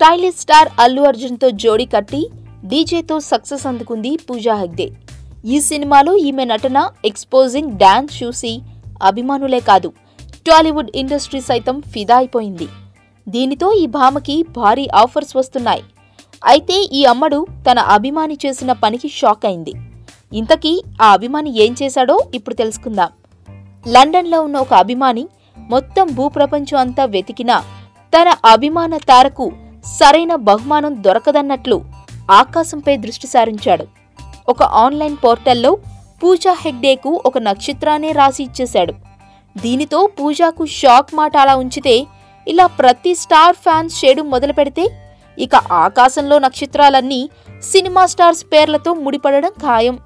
Stylish star Allu Arjun తో జోడీ కట్టి డీజేతో సక్సెస్ అందుకుంది పూజా హెగ్డే. ఈ సినిమాలో ఈమె నటన, ఎక్స్పోజింగ్ డాన్స్ చూసి అభిమానులే కాదు టాలీవుడ్ ఇండస్ట్రీ సైతం ఫిదా అయిపోయింది. దీనితో ఈ భామకి భారీ ఆఫర్స్ వస్తున్నాయి. అయితే ఈ అమ్మడు తన అభిమాని చేసిన పనికి షాక్ అయింది. ఇంతకీ ఆ అభిమాని ఏం చేశాడో ఇప్పుడు తెలుసుకుందాం. లండన్లో ఉన్న ఒక అభిమాని మొత్తం భూప్రపంచం అంతా వెతికినా తన అభిమాన తారకు సరైన బహుమానం దొరకదన్నట్లు ఆకాశంపై దృష్టి సారించాడు. ఒక ఆన్లైన్ పోర్టల్లో పూజా హెగ్డేకు ఒక నక్షత్రాన్నే రాసి ఇచ్చేశాడు. దీనితో పూజాకు షాక్ మాట అలా ఉంచితే, ఇలా ప్రతి స్టార్ ఫ్యాన్స్ చేయడం మొదలు పెడితే ఇక ఆకాశంలో నక్షత్రాలన్నీ సినిమా స్టార్స్ పేర్లతో ముడిపడడం ఖాయం.